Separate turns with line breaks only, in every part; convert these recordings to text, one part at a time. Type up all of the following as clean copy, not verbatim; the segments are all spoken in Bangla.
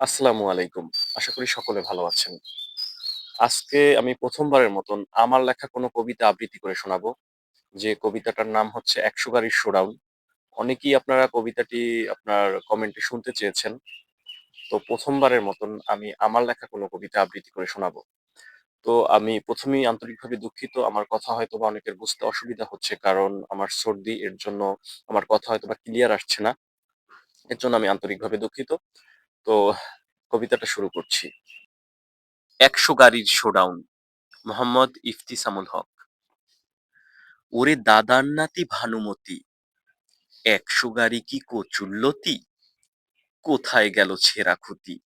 আসসালামু আলাইকুম। আশা করি সকলে ভালো আছেন। আজকে আমি ১ম বারের মতন আমার লেখা কোনো কবিতা আবৃত্তি করে শোনাবো। যে কবিতাটার নাম হচ্ছে 'একশো গাড়ির শোডাউন'। অনেকেই আপনারা কবিতাটি আপনার কমেন্টে শুনতে চেয়েছেন। তো ১ম বারের মতন আমি আমার লেখা কোনো কবিতা আবৃত্তি করে শোনাবো। তো আমি ১ম এই আন্তরিকভাবে দুঃখিত। আমার কথা হয়তোবা অনেকের বুঝতে অসুবিধা হচ্ছে কারণ আমার সর্দি, এর জন্য আমার কথা হয়তোবা ক্লিয়ার আসছে না। এর জন্য আমি আন্তরিকভাবে দুঃখিত। তো কবিতাটা শুরু করছি। 'একশো গাড়ির শোডাউন' মোহাম্মদ ইফতিসামুল হক। ওরে দাদার নাতি ভানুমতি, ১০০ গাড়ি কি কচুল্লতি, কোথায় গেল ছেঁড়া খুতি,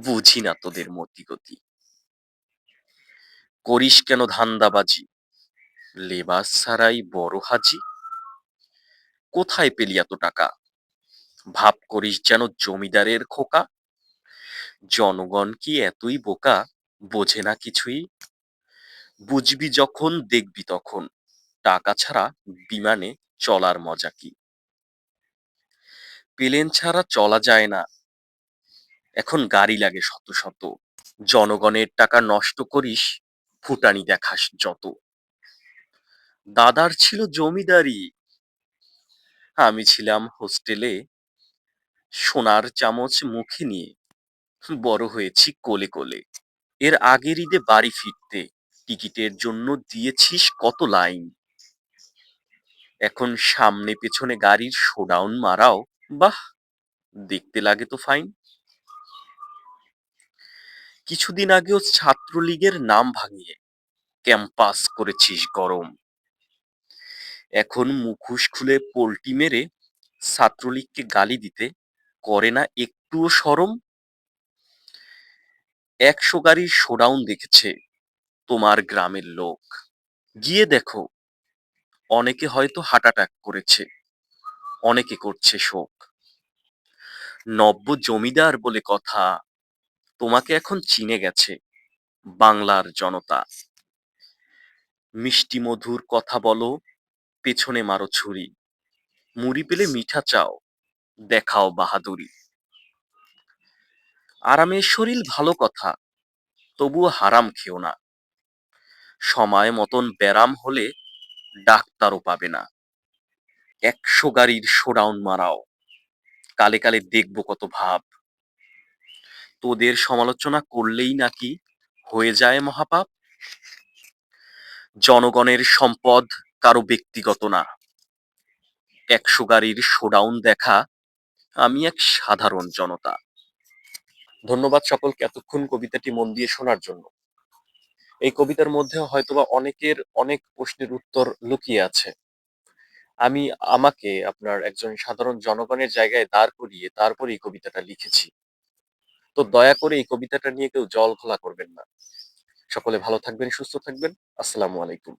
বুঝি না তোদের মতিগতি। করিস কেন ধান্দাবাজি, লেবাস ছাড়াই বড় হাজি, কোথায় পেলি এত টাকা, ভাব করিস যেন জমিদারের খোকা, জনগণ কি এতই বোকা, বোঝে না কিছুই, বুঝবি যখন দেখবি তখন, টাকা ছাড়া বিমানে চলার মজা কি, প্লেন ছাড়া চলা যায় না, এখন গাড়ি লাগে শত শত, জনগণের টাকা নষ্ট করিস, ফুটানি দেখাস যত। দাদার ছিল জমিদারি, আমি ছিলাম হোস্টেলে, সোনার চামচ মুখে নিয়ে বড় হয়েছি কোলে কোলে। এর আগের ঈদে বাড়ি ফিরতে টিকিটের জন্য দিয়েছিস কত লাইন, এখন সামনে পেছনে গাড়ির শোডাউন মারাও, বাহ, দেখতে লাগে তো ফাইন। কিছুদিন আগেও ছাত্রলীগের নাম ভাঙিয়ে ক্যাম্পাস করেছিস গরম, এখন মুখোশ খুলে পোল্টি মেরে ছাত্রলীগকে গালি দিতে করে না একটুও শরম। ১০০ গাড়ির শোডাউন দেখেছে তোমার গ্রামের লোক, গিয়ে দেখো অনেকে হয়তো হার্ট অ্যাটাক করেছে, অনেকে করছে শোক। নব্য জমিদার বলে কথা, তোমাকে এখন চিনে গেছে বাংলার জনতা। মিষ্টি মধুর কথা বলো, পেছনে মারো ছুরি, মুড়ি পেলে মিঠা চাও, দেখাও বাহাদুরি। আরামের শরীর ভালো কথা, তবুও হারাম খেও না, সময় মতন ব্যারাম হলে ডাক্তারও পাবে না। ১০০ গাড়ির শোডাউন মারাও, কালে কালে দেখবো কত ভাব, তোদের সমালোচনা করলেই নাকি হয়ে যায় মহাপাপ। জনগণের সম্পদ কারো ব্যক্তিগত না, ১০০ গাড়ির শোডাউন দেখা আমি এক সাধারণ জনতা। ধন্যবাদ সকলকে এতক্ষণ কবিতাটি মন দিয়ে শোনার জন্য। এই কবিতার মধ্যে হয়তোবা অনেকের অনেক প্রশ্নের উত্তর লুকিয়ে আছে। আমি আমাকে আপনার একজন সাধারণ জনগণের জায়গায় দাঁড় করিয়ে তারপর এই কবিতাটা লিখেছি। তো দয়া করে এই কবিতাটা নিয়ে কেউ জল ঘোলা করবেন না। সকলে ভালো থাকবেন, সুস্থ থাকবেন। আসসালামু আলাইকুম।